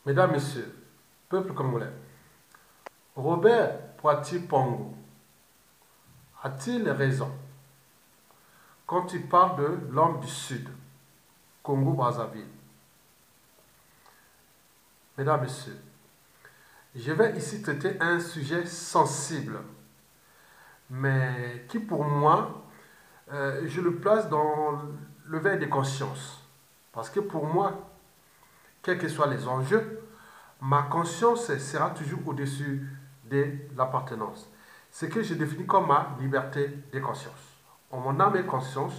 Mesdames, Messieurs, peuple congolais, Robert Poiti Pongo a-t-il raison quand il parle de l'homme du Sud, Congo-Brazzaville? Mesdames, Messieurs, je vais ici traiter un sujet sensible, mais qui pour moi, je le place dans le veille des consciences. Parce que pour moi, quels que soient les enjeux, ma conscience sera toujours au-dessus de l'appartenance. Ce que je définis comme ma liberté de conscience. En mon âme et conscience,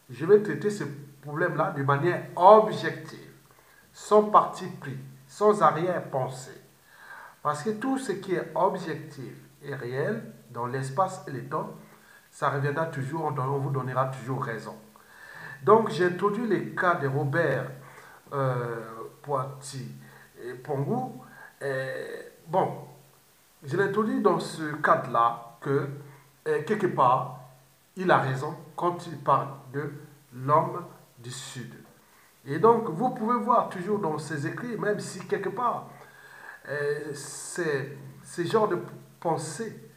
je vais traiter ce problème-là de manière objective, sans parti pris, sans arrière-pensée. Parce que tout ce qui est objectif et réel, dans l'espace et le temps, ça reviendra toujours, on vous donnera toujours raison. Donc j'ai introduit les cas de Robert Poiti et Pongou. Bon, je l'ai introduit dans ce cadre-là que, quelque part, il a raison quand il parle de l'homme du Sud. Et donc, vous pouvez voir toujours dans ses écrits, même si quelque part, ce genre de pensée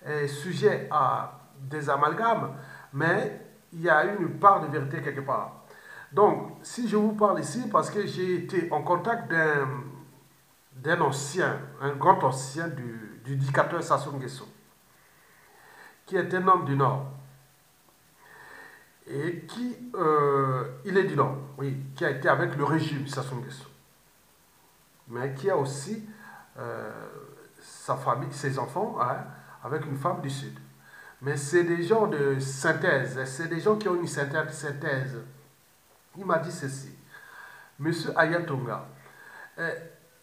est sujet à des amalgames, mais il y a une part de vérité quelque part. Donc, si je vous parle ici, parce que j'ai été en contact d'un ancien, un grand ancien du dictateur Sassou Nguesso, qui est un homme du Nord, et qui, il est du Nord, oui, qui a été avec le régime Sassou Nguesso, mais qui a aussi euh, sa famille, ses enfants, hein, avec une femme du Sud. Mais c'est des gens de synthèse, c'est des gens qui ont une synthèse. Il m'a dit ceci, Monsieur Ayatonga, euh,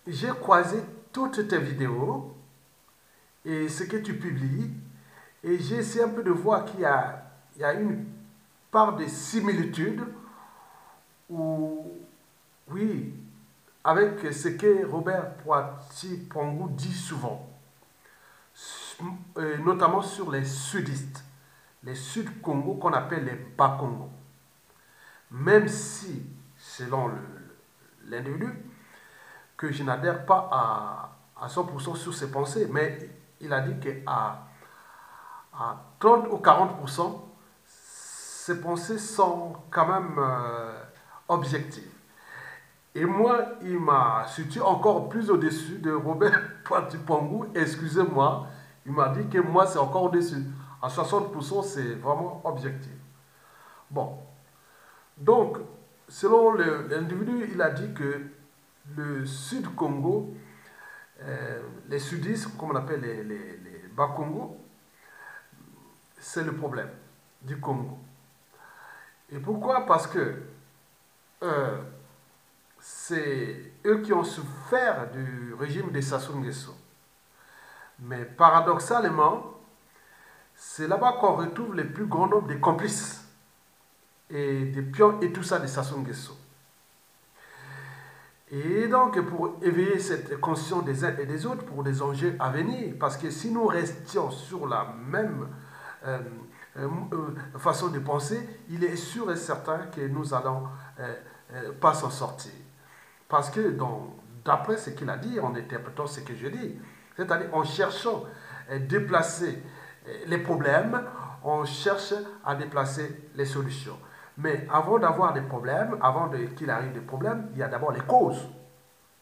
j'ai croisé toutes tes vidéos et ce que tu publies, et j'ai essayé un peu de voir il y a une part de similitude, ou oui, avec ce que Robert Poiti Pongou dit souvent, notamment sur les sudistes, les Sud-Congo qu'on appelle les Bas-Congo. Même si, selon l'individu, que je n'adhère pas à 100% sur ses pensées, mais il a dit qu'à à 30 ou 40%, ses pensées sont quand même objectives. Et moi, il m'a situé encore plus au-dessus de Robert Poiti-Pongou. Excusez-moi, il m'a dit que moi, c'est encore au-dessus. À 60%, c'est vraiment objectif. Bon, donc, selon l'individu, il a dit que le Sud-Congo, les sudistes, comme on appelle les Bas-Congo, c'est le problème du Congo. Et pourquoi? Parce que euh, c'est eux qui ont souffert du régime de Sassou Nguesso. Mais paradoxalement, c'est là-bas qu'on retrouve le plus grand nombre de complices et des pions et tout ça de Sassou Nguesso. Et donc, pour éveiller cette conscience des uns et des autres pour des enjeux à venir, parce que si nous restions sur la même euh, façon de penser, il est sûr et certain que nous allons pas s'en sortir. Parce que d'après ce qu'il a dit, en interprétant ce que je dis, c'est-à-dire en cherchant à déplacer les problèmes, on cherche à déplacer les solutions. Mais avant d'avoir des problèmes, qu'il arrive des problèmes, il y a d'abord les causes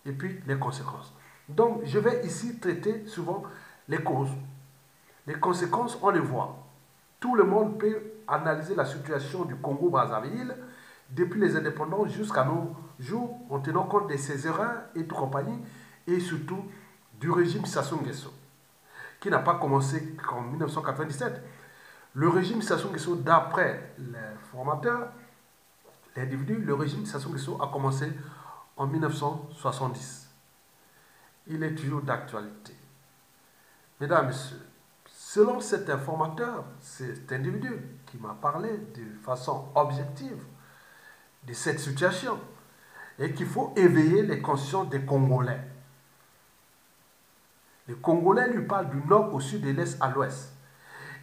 et puis les conséquences. Donc, je vais ici traiter souvent les causes. Les conséquences, on les voit. Tout le monde peut analyser la situation du Congo-Brazzaville depuis les indépendants jusqu'à nos jours, en tenant compte de ses erreurs et tout compagnie, et surtout du régime Sassou Nguesso, qui n'a pas commencé qu'en 1997. Le régime Sassou Nguesso, d'après les formateurs, l'individu, le régime Sassou Nguesso a commencé en 1970. Il est toujours d'actualité. Mesdames, Messieurs, selon cet informateur, cet individu qui m'a parlé de façon objective de cette situation, et qu'il faut éveiller les consciences des Congolais. Les Congolais lui parlent du nord au sud, de l'est à l'ouest.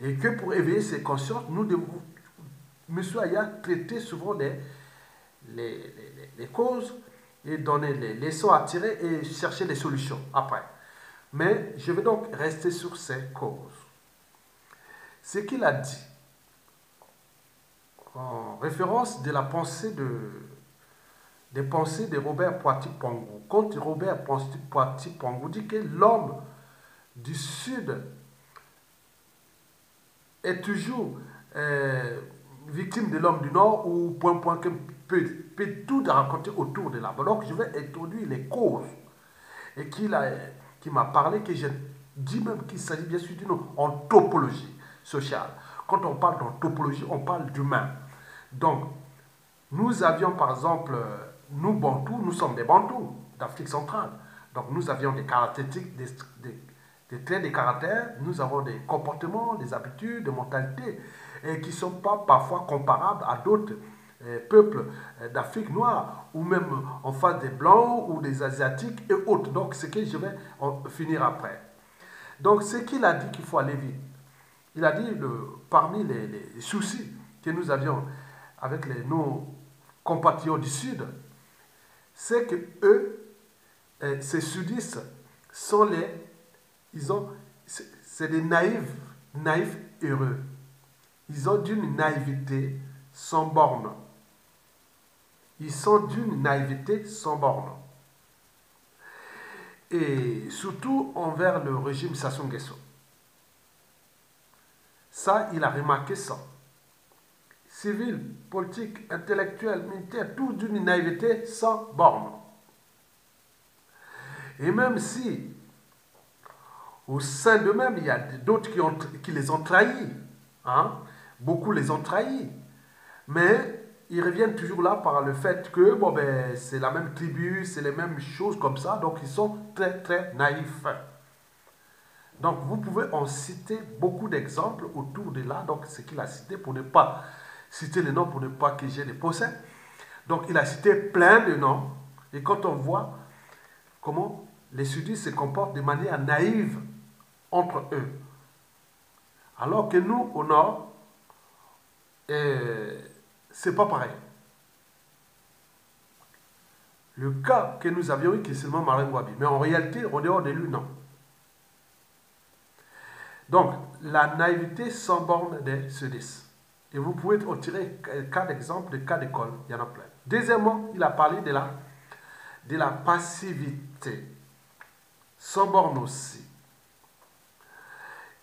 Et que pour éveiller ces consciences, nous devons, M. Aya, traiter souvent les causes et donner les leçons à tirer et chercher des solutions après. Mais je vais donc rester sur ces causes. Ce qu'il a dit en référence de la pensée des pensées de Robert Poiti-Pongou. Quand Robert Poiti-Pongou dit que l'homme du Sud est toujours victime de l'homme du Nord ou que peut tout raconter autour de là. Donc je vais introduire les causes et qui m'a parlé que je dis même qu'il s'agit bien sûr d'une anthropologie sociale. Quand on parle d'anthropologie, on parle d'humain. Donc, nous avions par exemple, nous Bantous, nous sommes des Bantous d'Afrique centrale. Donc, nous avions des caractéristiques, des traits de caractère, nous avons des comportements, des habitudes, des mentalités qui ne sont pas parfois comparables à d'autres peuples d'Afrique noire ou même en face des Blancs ou des Asiatiques et autres. Donc, ce que je vais en finir après. Donc, ce qu'il a dit qu'il faut aller vite. Il a dit, parmi les soucis que nous avions avec nos compatriotes du Sud, c'est que eux, ces sudistes, sont c'est des naïfs heureux. Ils ont d'une naïveté sans borne. Ils sont d'une naïveté sans borne. Et surtout envers le régime Sassou Nguesso. Ça, il a remarqué ça. Civil, politique, intellectuel, militaire, tout d'une naïveté sans borne. Et même si, au sein d'eux-mêmes, il y a d'autres qui les ont trahis, hein? Beaucoup les ont trahis, mais ils reviennent toujours là par le fait que bon, ben, c'est la même tribu, c'est les mêmes choses comme ça, donc ils sont très très naïfs. Donc vous pouvez en citer beaucoup d'exemples autour de là, donc ce qu'il a cité pour ne pas citer les noms, pour ne pas que j'ai des procès. Donc il a cité plein de noms, et quand on voit comment les sudistes se comportent de manière naïve entre eux, alors que nous, au nord, c'est pas pareil. Le cas que nous avions eu, qui est seulement Marin Gwabi, mais en réalité, au dehors de lui, non. Donc, la naïveté sans borne des sudistes. Et vous pouvez en tirer cas d'exemple, des cas d'école, il y en a plein. Deuxièmement, il a parlé de la passivité, sans borne aussi.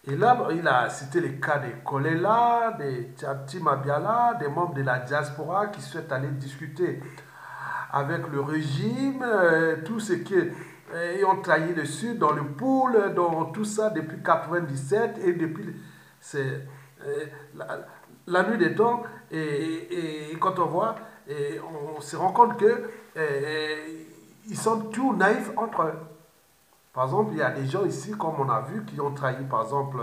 Et là, il a cité les cas des Kolela, des Tchati Mabiala, des membres de la diaspora qui souhaitent aller discuter avec le régime, tout ce qui ont trahi le Sud dans le pool, dans tout ça depuis 1997 et depuis la nuit des temps. Et quand on voit, on se rend compte que ils sont tout naïfs entre eux. Par exemple, il y a des gens ici, comme on a vu, qui ont trahi, par exemple,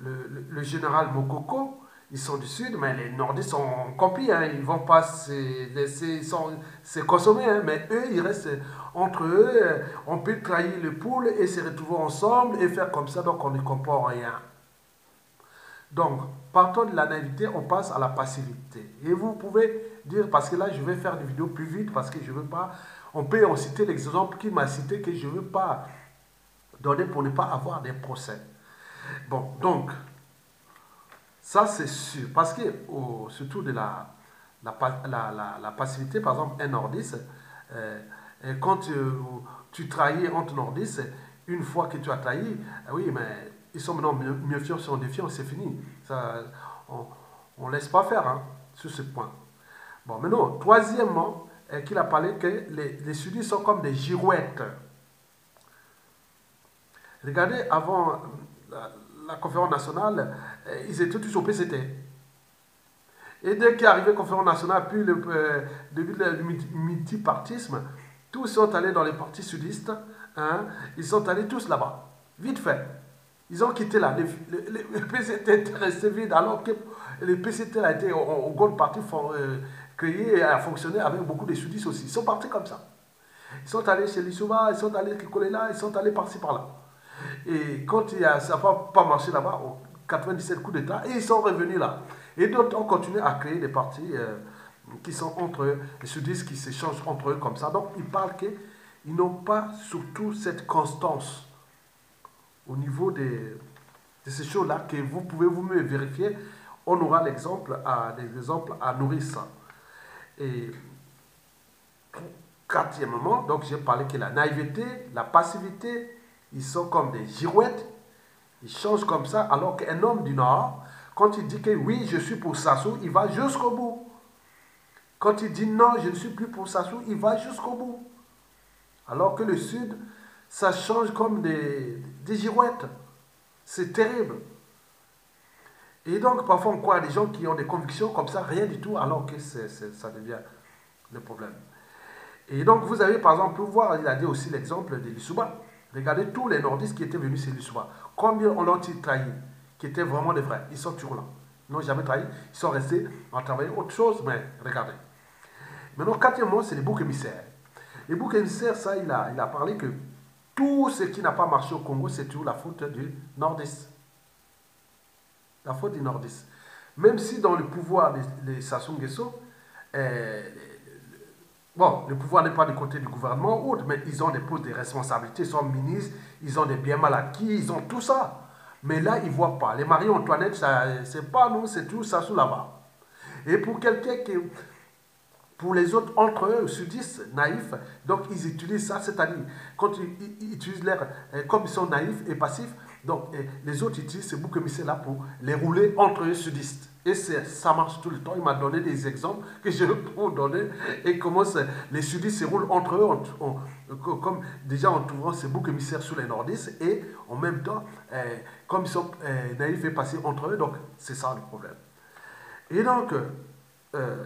le général Mokoko. Ils sont du Sud, mais les Nordistes sont complices. Hein. Ils ne vont pas se consommer. Hein. Mais eux, ils restent entre eux. On peut trahir le pool et se retrouver ensemble et faire comme ça, donc on ne comprend rien. Donc, partons de la naïveté, on passe à la passivité. Et vous pouvez dire, parce que là, je vais faire des vidéos plus vite, parce que je ne veux pas... On peut en citer l'exemple qu'il m'a cité que je ne veux pas donner pour ne pas avoir des procès. Bon, donc, ça c'est sûr. Parce que, surtout de la passivité, par exemple, un nordiste, quand tu trahis entre nordistes, une fois que tu as trahi, oui, mais ils sont maintenant méfiants, sont défiants, c'est fini. Ça, on ne laisse pas faire hein, sur ce point. Bon, maintenant, troisièmement, qu'il a parlé que les sudistes sont comme des girouettes. Regardez, avant la conférence nationale, ils étaient tous au PCT. Et dès qu'il est arrivé la conférence nationale, puis le début du multipartisme, tous sont allés dans les partis sudistes. Hein, ils sont allés tous là-bas, vite fait. Ils ont quitté là. Le PCT était resté vide, alors que le PCT a été en grande partie créé et a fonctionné avec beaucoup de sudistes aussi. Ils sont partis comme ça. Ils sont allés chez Lissouba, ils sont allés Kikolela, ils sont allés par-ci par-là. Et quand ça n'a pas marché là-bas, en 97 coups d'État, et ils sont revenus là. Et d'autres ont continué à créer des partis qui sont entre eux, les sudistes qui s'échangent entre eux comme ça. Donc, ils parlent qu'ils n'ont pas surtout cette constance au niveau de ces choses-là que vous pouvez vous-même vérifier. On aura des exemples à nourrir ça. Et quatrièmement, donc j'ai parlé que la naïveté, la passivité, ils sont comme des girouettes, ils changent comme ça, alors qu'un homme du Nord, quand il dit que oui, je suis pour Sassou, il va jusqu'au bout. Quand il dit non, je ne suis plus pour Sassou, il va jusqu'au bout. Alors que le Sud, ça change comme des girouettes. C'est terrible. Et donc, parfois, on croit à des gens qui ont des convictions comme ça, rien du tout, alors que ça devient le problème. Et donc, vous avez, par exemple, pu voir, il a dit aussi l'exemple de Lissouba. Regardez tous les nordistes qui étaient venus chez Lissouba. Combien on l'a-t-il trahi, qui étaient vraiment des vrais. Ils sont toujours là. Ils n'ont jamais trahi. Ils sont restés en travaillant autre chose, mais regardez. Maintenant, quatrièmement, c'est les boucs émissaires. Les boucs émissaires, ça, il a parlé que tout ce qui n'a pas marché au Congo, c'est toujours la faute du nordiste. La faute du nordiste. Même si dans le pouvoir des Sassou Nguesso, bon, le pouvoir n'est pas du côté du gouvernement ou autre, mais ils ont des postes de responsabilité, ils sont ministres, ils ont des biens mal acquis, ils ont tout ça. Mais là, ils ne voient pas. Les Marie-Antoinette, c'est pas nous, c'est tout ça sous là-bas. Et pour quelqu'un qui... Pour les autres, entre eux, sudistes, naïfs, donc ils utilisent ça, c'est-à-dire, quand ils utilisent l'air, comme ils sont naïfs et passifs, donc les autres utilisent ces boucs émissaires-là pour les rouler entre eux sudistes. Et ça marche tout le temps. Il m'a donné des exemples que je peux vous donner et comment les sudistes se roulent entre eux, comme déjà en trouvant ces boucs émissaires sous les nordistes et en même temps, comme ils sont naïfs et passifs entre eux, donc c'est ça le problème. Et donc,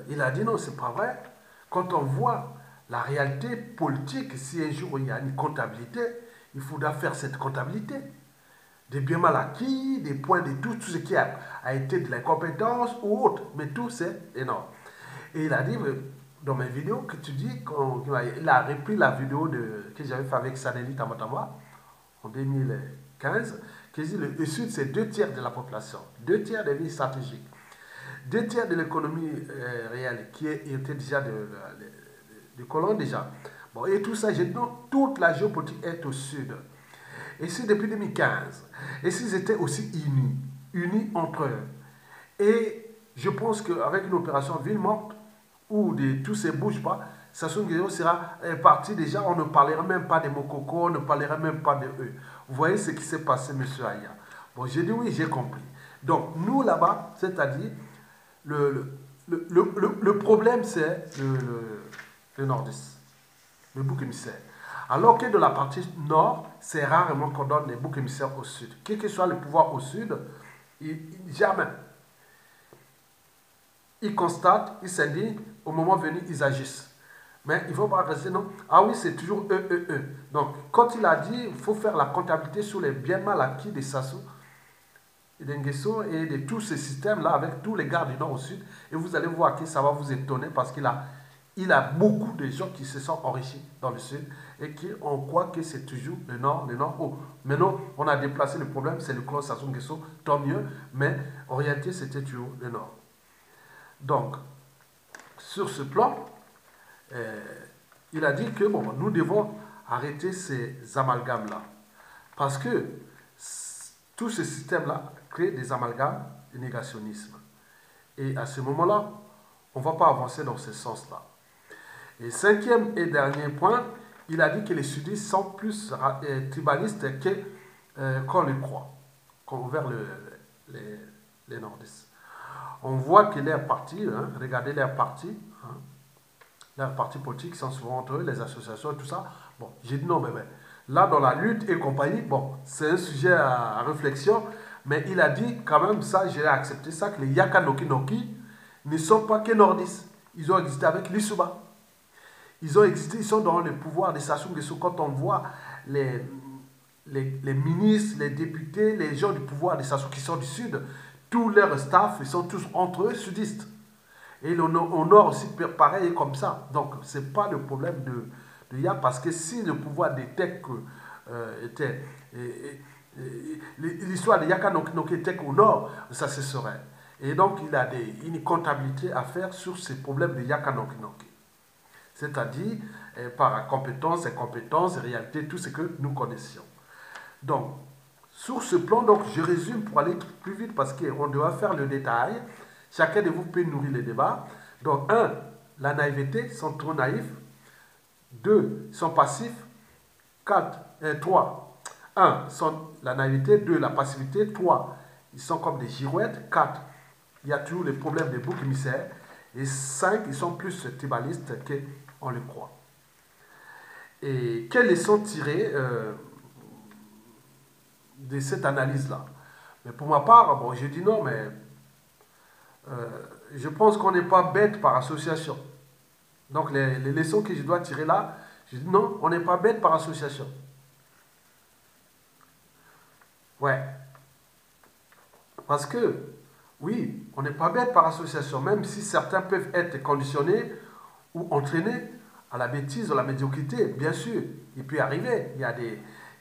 il a dit non, c'est pas vrai. Quand on voit la réalité politique, si un jour il y a une comptabilité, il faudra faire cette comptabilité. Des biens mal acquis, des points de tout ce qui a été de l'incompétence ou autre. Mais tout, c'est énorme. Et il a dit, dans mes vidéos, que tu dis, il a repris la vidéo que j'avais fait avec Saneli Tamatama en 2015, qui dit le Sud, c'est 2 tiers de la population, 2 tiers des villes stratégiques. 2 tiers de l'économie réelle qui était déjà de colons déjà. Bon, et tout ça, toute la géopolitique est au sud. Et c'est depuis 2015. Et s'ils étaient aussi unis entre eux. Et je pense qu'avec une opération ville morte, où tous ces bouge pas, Sassou Nguesso sera parti déjà, on ne parlera même pas des Mokoko, on ne parlera même pas de eux. Vous voyez ce qui s'est passé, M. Aya. Bon, j'ai dit oui, j'ai compris. Donc, nous là-bas, c'est-à-dire, le problème, c'est le nordiste, le bouc émissaire. Alors que de la partie nord, c'est rarement qu'on donne des boucs émissaires au sud. Quel que soit le pouvoir au sud, jamais. Ils constatent, ils s'indignent, au moment venu, ils agissent. Mais il ne faut pas rester, non. Ah oui, c'est toujours eux. Donc, quand il a dit, il faut faire la comptabilité sur les biens mal acquis des Sassou, d'Nguesso et de tous ces systèmes-là avec tous les gars du nord au sud. Et vous allez voir que ça va vous étonner parce qu'il a beaucoup de gens qui se sont enrichis dans le sud et qui on croit que c'est toujours le nord. Oh. Maintenant, on a déplacé le problème, c'est le clan Sassou Nguesso, tant mieux, mais en réalité, c'était toujours le nord. Donc, sur ce plan, il a dit que bon, nous devons arrêter ces amalgames-là parce que tout ce système-là crée des amalgames de négationnisme. Et à ce moment-là, on ne va pas avancer dans ce sens-là. Et cinquième et dernier point, il a dit que les sudistes sont plus tribalistes qu'on le croit, vers les nordistes. On voit que leurs partis, regardez leurs partis, leurs partis politiques sont souvent entre eux, les associations et tout ça. Bon, j'ai dit non, mais là, dans la lutte et compagnie, bon, c'est un sujet à réflexion, mais il a dit quand même ça, j'ai accepté ça, que les Yaka Noki Noki ne sont pas que nordistes. Ils ont existé avec l'Issouba. Ils ont existé, ils sont dans le pouvoir des Sassou Nguesso. Quand on voit les ministres, les députés, les gens du pouvoir des Sassou qui sont du sud, tous leurs staff, ils sont tous entre eux sudistes. Et au nord aussi, pareil, comme ça. Donc, ce n'est pas le problème de Ya, parce que si le pouvoir des Tek était... l'histoire de Yaka Noki était qu'au nord, ça se serait. Et donc, il a une comptabilité à faire sur ces problèmes de Yakanokinoki. C'est-à-dire, par compétence, incompétence, réalité, tout ce que nous connaissions. Donc, sur ce plan, donc, je résume pour aller plus vite parce qu'on doit faire le détail. Chacun de vous peut nourrir le débat. Donc, 1, la naïveté, ils sont trop naïfs. 2, ils sont passifs. 3, 1, la naïveté. 2, la passivité. 3, ils sont comme des girouettes. 4, il y a toujours les problèmes des boucs émissaires. Et 5, ils sont plus tribalistes qu'on le croit. Et quelles leçons tirer de cette analyse-là? Mais pour ma part, bon, je dis non, mais je pense qu'on n'est pas bête par association. Donc les leçons que je dois tirer là, je dis non, on n'est pas bête par association. Ouais. Parce que, oui, on n'est pas bête par association, même si certains peuvent être conditionnés ou entraînés à la bêtise ou à la médiocrité, bien sûr, il peut arriver. Il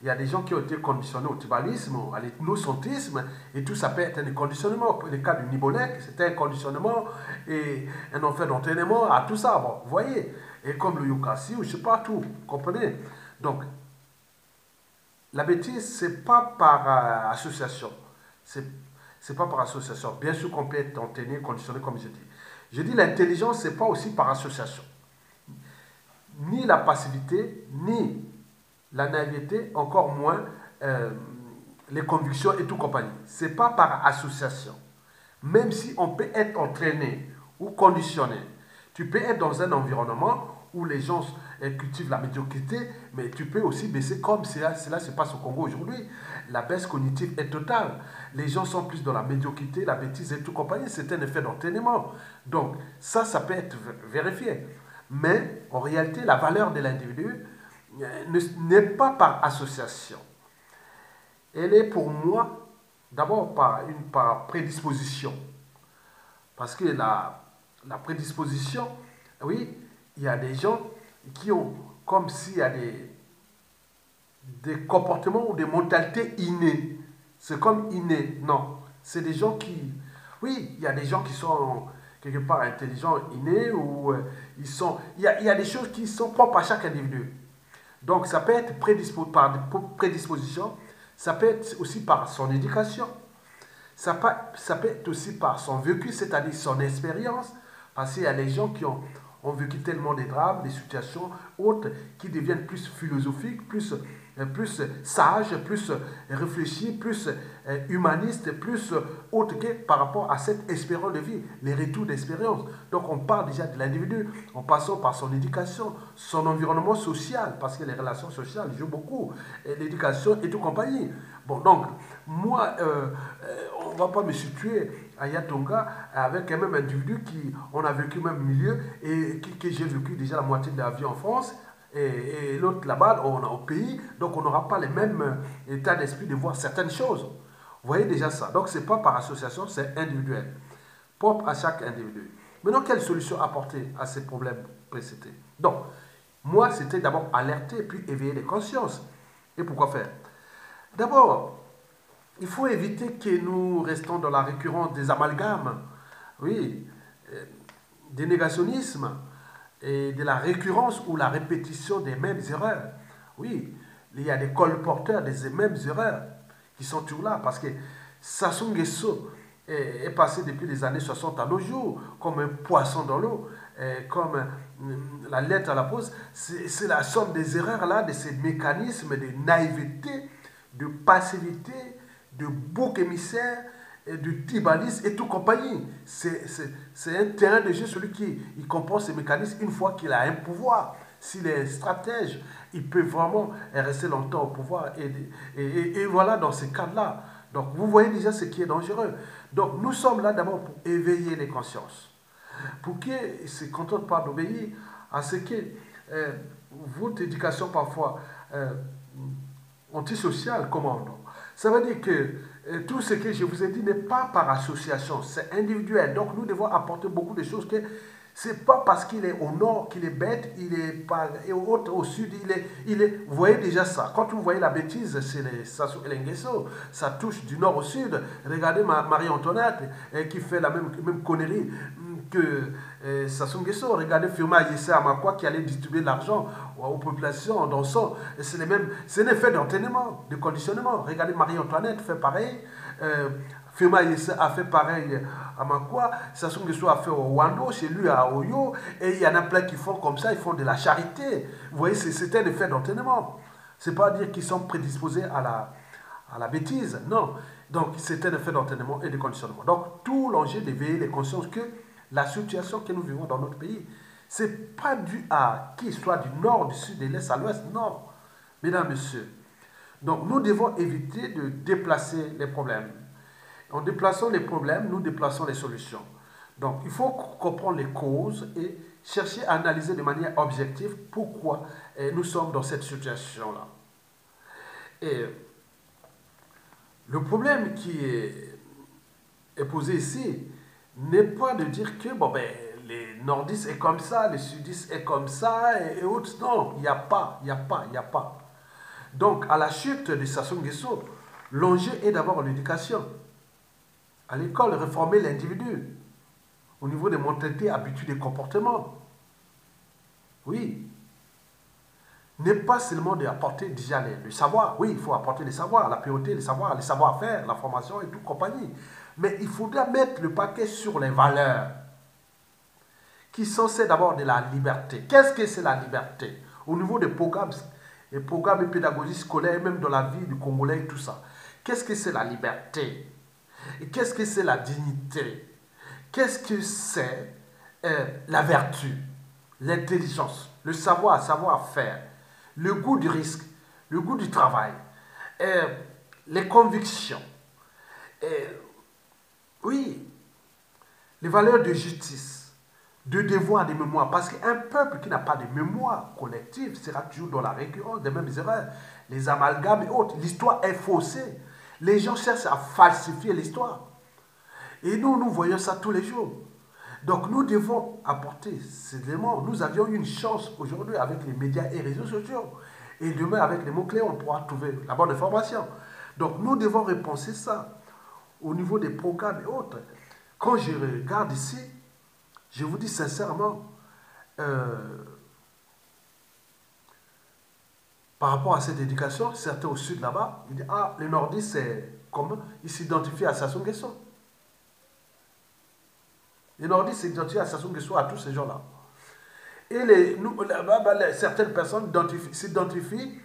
y a des gens qui ont été conditionnés au tribalisme, à l'ethnocentrisme, et tout ça peut être un conditionnement. Le cas du Nibolek, c'était un conditionnement et un enfer d'entraînement à tout ça. Bon, vous voyez, et comme le Yukasi, ou je ne sais pas tout, vous comprenez? Donc, la bêtise, ce n'est pas par association. C'est pas par association. Bien sûr qu'on peut être entraîné, conditionné, comme je dis. Je dis l'intelligence, ce n'est pas aussi par association. Ni la passivité, ni la naïveté, encore moins les convictions et tout compagnie. Ce n'est pas par association. Même si on peut être entraîné ou conditionné, tu peux être dans un environnement où les gens cultivent la médiocrité, mais tu peux aussi baisser comme cela se passe au Congo aujourd'hui. La baisse cognitive est totale. Les gens sont plus dans la médiocrité, la bêtise et tout compagnie. C'est un effet d'entraînement. Donc ça peut être vérifié. Mais en réalité, la valeur de l'individu n'est pas par association. Elle est pour moi d'abord par prédisposition. Parce que la prédisposition, oui, il y a des gens qui ont, comme s'il y a des comportements ou des mentalités innées. C'est comme inné. Non. C'est des gens qui... Oui, il y a des gens qui sont quelque part intelligents, innés, ou il y a des choses qui sont propres à chaque individu. Donc ça peut être par prédisposition, ça peut être aussi par son éducation, ça peut être aussi par son vécu, c'est-à-dire son expérience, parce qu'il y a des gens qui ont vécu tellement des drames, des situations autres, qui deviennent plus philosophiques, plus sages, plus réfléchis, plus humanistes, plus autres que par rapport à cette espérance de vie, les retours d'expérience. Donc on parle déjà de l'individu, en passant par son éducation, son environnement social, parce que les relations sociales jouent beaucoup, l'éducation et tout compagnie. Bon, donc, moi, on ne va pas me situer à Yatonga avec un même individu qui, on a vécu le même milieu et que j'ai vécu déjà la moitié de la vie en France et l'autre là-bas, on est au pays, donc on n'aura pas le même état d'esprit de voir certaines choses. Vous voyez déjà ça. Donc, ce n'est pas par association, c'est individuel, propre à chaque individu. Maintenant, quelle solution apporter à ces problèmes précités? Donc, moi, c'était d'abord alerter puis éveiller les consciences. Et pourquoi faire? D'abord, il faut éviter que nous restons dans la récurrence des amalgames, oui, des négationnismes et de la récurrence ou la répétition des mêmes erreurs. Oui, il y a des colporteurs des mêmes erreurs qui sont toujours là parce que Sassou Nguesso est passé depuis les années 60 à nos jours comme un poisson dans l'eau, comme la lettre à la pause. C'est la somme des erreurs là, de ces mécanismes de naïveté, de passivité, de bouc émissaire, de tribalisme et tout compagnie. C'est un terrain de jeu, celui qui comprend ces mécanismes une fois qu'il a un pouvoir. S'il est un stratège, il peut vraiment rester longtemps au pouvoir. Et voilà, dans ces cas-là. Donc, vous voyez déjà ce qui est dangereux. Donc, nous sommes là d'abord pour éveiller les consciences. Pour qu'ils ne se contentent pas d'obéir à ce que votre éducation parfois antisociale commande. Ça veut dire que tout ce que je vous ai dit n'est pas par association, c'est individuel. Donc nous devons apporter beaucoup de choses que C'est pas parce qu'il est au nord qu'il est bête, il est pas, et au sud, vous voyez déjà ça. Quand vous voyez la bêtise chez les Sassou Nguesso, ça touche du nord au sud. Regardez Marie-Antoinette qui fait la même connerie que Sassou Nguesso. Regardez Firmin Yesse Amakwa qui allait distribuer de l'argent aux populations en dansant. C'est un effet d'entraînement, de conditionnement. Regardez Marie-Antoinette fait pareil. Firmin Yesse a fait pareil à Makwa, Sassou Nguesso a fait au Wando, chez lui à Oyo, et il y en a plein qui font comme ça, ils font de la charité. Vous voyez, c'est un effet d'entraînement. C'est pas dire qu'ils sont prédisposés à la bêtise, non. Donc c'est un effet d'entraînement et de conditionnement. Donc tout l'enjeu d'éveiller les consciences que la situation que nous vivons dans notre pays, c'est pas dû à qui soit du nord, du sud, de l'est à l'ouest, non. Mesdames, messieurs. Donc nous devons éviter de déplacer les problèmes. En déplaçant les problèmes, nous déplaçons les solutions. Donc, il faut comprendre les causes et chercher à analyser de manière objective pourquoi nous sommes dans cette situation-là. Et le problème qui est posé ici n'est pas de dire que bon, ben, les nordistes est comme ça, les sudistes est comme ça et autres. Non, il n'y a pas. Donc, à la chute de Sassou Nguesso, l'enjeu est d'avoir l'éducation. À l'école, réformer l'individu au niveau des mentalités, habitudes et comportements. Oui. N'est pas seulement d'apporter déjà le savoir. Oui, il faut apporter les savoirs, la priorité, les savoir-faire, la formation et tout compagnie. Mais il faudra mettre le paquet sur les valeurs qui sont celles d'abord de la liberté. Qu'est-ce que c'est la liberté? Au niveau des programmes et pédagogiques scolaires, même dans la vie du Congolais et tout ça. Qu'est-ce que c'est la liberté? Et qu'est-ce que c'est la dignité? Qu'est-ce que c'est la vertu, l'intelligence, le savoir-faire, le goût du risque, le goût du travail, les convictions, oui, les valeurs de justice, de devoir, de mémoire. Parce qu'un peuple qui n'a pas de mémoire collective sera toujours dans la récurrence des mêmes erreurs, les amalgames et autres. L'histoire est faussée. Les gens cherchent à falsifier l'histoire. Et nous voyons ça tous les jours. Donc nous devons apporter ces éléments. Nous avions une chance aujourd'hui avec les médias et les réseaux sociaux. Et demain, avec les mots-clés, on pourra trouver la bonne information. Donc nous devons repenser ça au niveau des programmes et autres. Quand je regarde ici, je vous dis sincèrement, par rapport à cette éducation, certains au sud là-bas, ils disent, ah, les nordistes, c'est comment? Ils s'identifient à Sassou Nguesso. Les nordistes s'identifient à Sassou Nguesso, à tous ces gens-là. Et là-bas, certaines personnes s'identifient,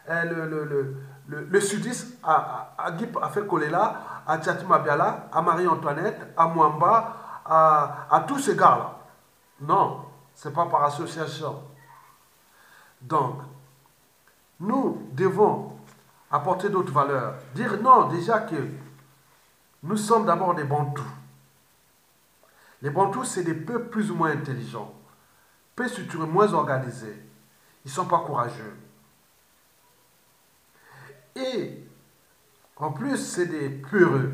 le sudiste à Guip Afé Kolela, à Tchatima Biala, à Marie-Antoinette, à Mwamba, à tous ces gars-là. Non, ce n'est pas par association. Donc, nous devons apporter d'autres valeurs. Dire non, déjà que nous sommes d'abord des Bantous. Les Bantous, c'est des peuples plus ou moins intelligents, peu structurés, moins organisés. Ils ne sont pas courageux. Et en plus, c'est des peureux,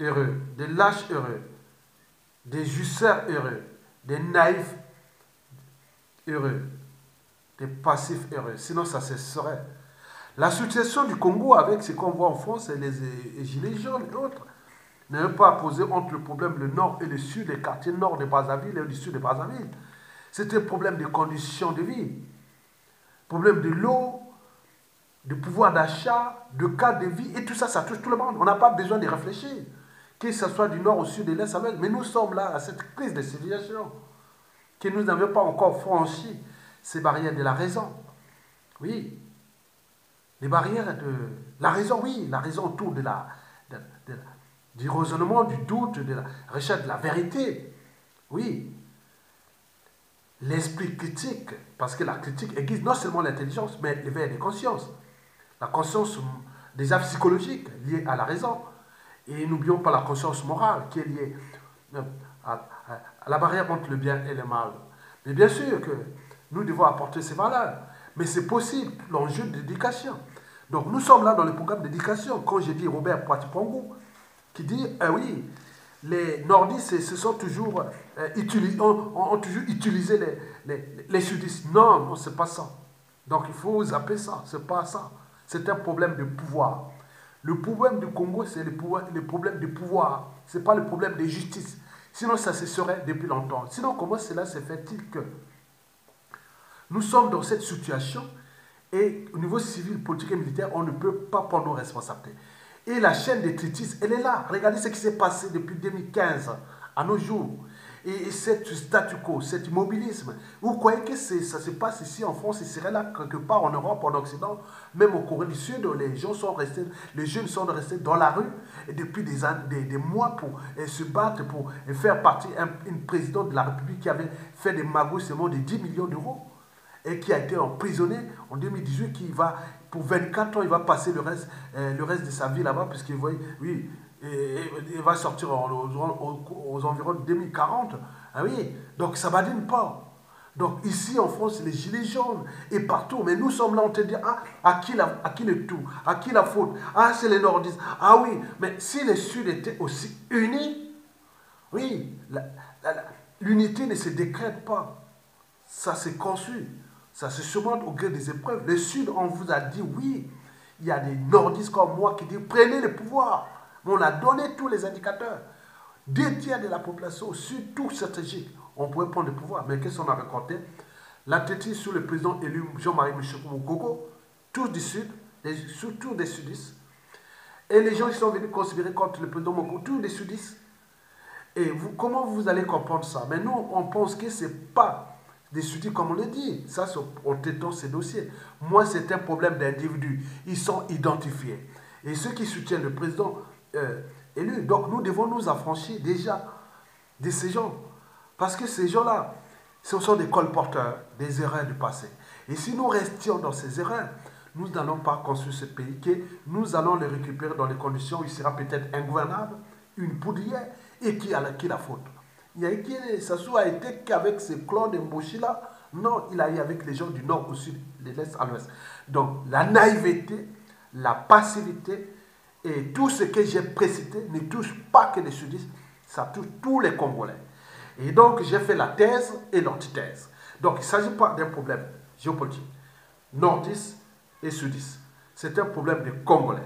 heureux, des lâches heureux, des jusseurs heureux, des naïfs heureux, des passifs heureux. Sinon, ça cesserait. La succession du Congo avec ce qu'on voit en France et les gilets jaunes et autres n'est pas posé entre le problème le nord et le sud, les quartiers nord de Brazzaville et du sud de Brazzaville. C'est un problème de conditions de vie, problème de l'eau, de pouvoir d'achat, de cadre de vie, et tout ça, ça touche tout le monde. On n'a pas besoin de réfléchir, que ce soit du nord au sud, de l'est à l'ouest. Mais nous sommes là à cette crise de civilisation, que nous n'avions pas encore franchi ces barrières de la raison. Oui, les barrières de la raison, oui, la raison autour du raisonnement, du doute, de la recherche de la vérité. Oui, l'esprit critique, parce que la critique aiguise non seulement l'intelligence, mais l'éveil des consciences. La conscience déjà psychologique liée à la raison. Et n'oublions pas la conscience morale qui est liée à la barrière entre le bien et le mal. Mais bien sûr que nous devons apporter ces valeurs. Mais c'est possible, l'enjeu de l'éducation. Donc nous sommes là dans le programme d'éducation. Quand j'ai dit Robert Poitiers-Pongou, qui dit, oui, les nordistes se sont toujours, ont toujours utilisé les sudistes. Non, non, c'est pas ça. Donc il faut zapper ça, c'est pas ça. C'est un problème de pouvoir. Le problème du Congo, c'est le problème de pouvoir. Ce n'est pas le problème de justice. Sinon, ça se serait depuis longtemps. Sinon, comment cela se fait-il que nous sommes dans cette situation et au niveau civil, politique et militaire, on ne peut pas prendre nos responsabilités. Et la chaîne des Tritis, elle est là. Regardez ce qui s'est passé depuis 2015 à nos jours. Et ce statu quo, cet immobilisme. Vous croyez que ça se passe ici en France, il serait là quelque part en Europe, en Occident, même au Corée du Sud, les jeunes sont restés dans la rue et depuis des mois pour se battre, pour faire partie une présidente de la République qui avait fait des magouilles seulement de 10 millions d'euros et qui a été emprisonné en 2018, qui va, pour 24 ans, il va passer le reste de sa vie là-bas, puisqu'il voit, oui, il va sortir aux environs de 2040. Ah oui, donc ça ne badine pas. Donc ici en France, les gilets jaunes et partout, mais nous sommes là, on te dit, ah, à qui le tout, à qui la faute, ah c'est les nordistes, ah oui, mais si les Sud étaient aussi unis, oui, l'unité ne se décrète pas, ça s'est conçu. Ça se surmonte au gré des épreuves. Le Sud, on vous a dit oui. Il y a des nordistes comme moi qui disent prenez le pouvoir. Mais on a donné tous les indicateurs. 2 tiers de la population au Sud, tout stratégique. On pouvait prendre le pouvoir. Mais qu'est-ce qu'on a raconté? L'attitude sur le président élu Jean-Marie Michel Gogo, tous du Sud, surtout des Sudistes. Et les gens qui sont venus considérer contre le président Mogo, tous des Sudistes. Et vous, comment vous allez comprendre ça? Mais nous, on pense que ce n'est pas des sudistes, comme on le dit. Ça, on téton ces dossiers. Moi, c'est un problème d'individus. Ils sont identifiés. Et ceux qui soutiennent le président élu, donc nous devons nous affranchir déjà de ces gens. Parce que ces gens-là, ce sont des colporteurs des erreurs du passé. Et si nous restions dans ces erreurs, nous n'allons pas construire ce pays, que nous allons le récupérer dans les conditions où il sera peut-être ingouvernable, une poudrière, et qui a la faute. Il y a qui Sassou a été qu'avec ces Claude Mboshi là. Non, il a eu avec les gens du nord au sud, de l'est à l'ouest. Donc la naïveté, la passivité et tout ce que j'ai précité ne touche pas que les sudistes, ça touche tous les Congolais. Et donc j'ai fait la thèse et l'antithèse. Donc il ne s'agit pas d'un problème géopolitique, nordiste et sudiste. C'est un problème des Congolais.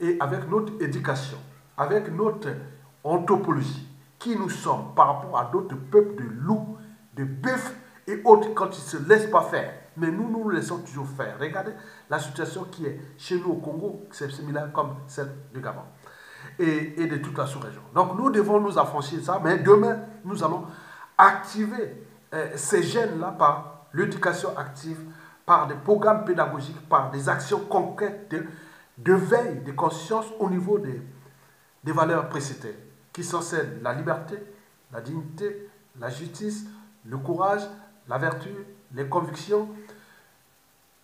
Et avec notre éducation, avec notre anthropologie, qui nous sommes par rapport à d'autres peuples de loups, de bœufs et autres quand ils ne se laissent pas faire. Mais nous laissons toujours faire. Regardez la situation qui est chez nous au Congo, c'est similaire comme celle du Gabon et de toute la sous-région. Donc nous devons nous affranchir de ça, mais demain, nous allons activer ces gènes-là par l'éducation active, par des programmes pédagogiques, par des actions concrètes de veille, de conscience au niveau des valeurs précitées, qui sont celles de la liberté, la dignité, la justice, le courage, la vertu, les convictions,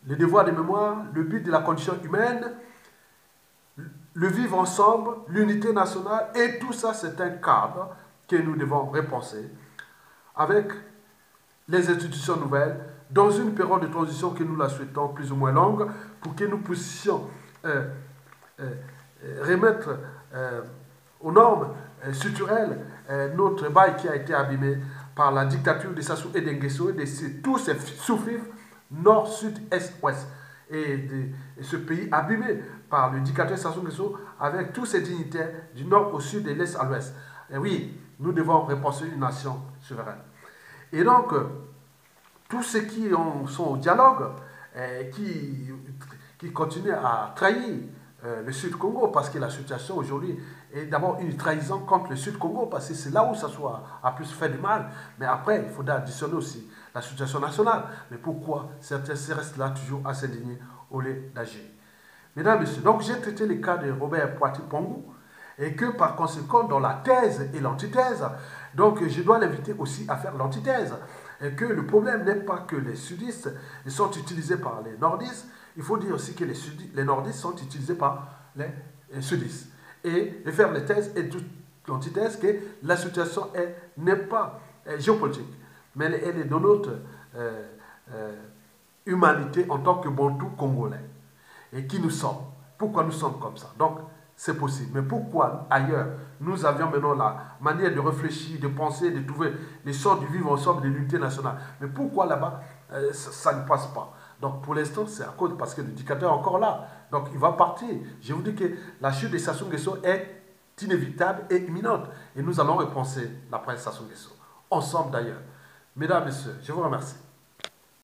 le devoir de mémoire, le but de la condition humaine, le vivre ensemble, l'unité nationale, et tout ça, c'est un cadre que nous devons repenser avec les institutions nouvelles, dans une période de transition que nous la souhaitons plus ou moins longue, pour que nous puissions remettre aux normes structurelles notre bail qui a été abîmé par la dictature de Sassou et d'Nguesso et de tous ces sous-fifs nord, sud, est, ouest. Et ce pays abîmé par le dictateur Sassou Nguesso avec tous ses dignitaires du nord au sud et de l'est à l'ouest. Et oui, nous devons repenser une nation souveraine. Et donc, tous ceux qui sont au dialogue, qui continuent à trahir le Sud-Congo, parce que la situation aujourd'hui est d'abord une trahison contre le Sud-Congo, parce que c'est là où ça a plus fait du mal. Mais après, il faudra additionner aussi la situation nationale. Mais pourquoi certains restent là toujours à s'indigner au lieu d'agir? Mesdames et messieurs, donc j'ai traité le cas de Robert Poiti-Pongou, et que par conséquent, dans la thèse et l'antithèse, donc je dois l'inviter aussi à faire l'antithèse. Et que le problème n'est pas que les sudistes sont utilisés par les nordistes, il faut dire aussi que les nordistes sont utilisés par les sudistes. Et faire les thèses et l'antithèse que la situation n'est pas géopolitique, mais elle est de notre humanité en tant que Bantou congolais. Et qui nous sommes. Pourquoi nous sommes comme ça? Donc, c'est possible. Mais pourquoi ailleurs, nous avions maintenant la manière de réfléchir, de penser, de trouver les sortes de vivre ensemble de l'unité nationale. Mais pourquoi là-bas, ça ne passe pas? Donc pour l'instant, c'est à cause parce que le dictateur est encore là. Donc il va partir. Je vous dis que la chute de Sassou Nguesso est inévitable et imminente. Et nous allons repenser l'après Sassou Nguesso. Ensemble d'ailleurs. Mesdames, Messieurs, je vous remercie.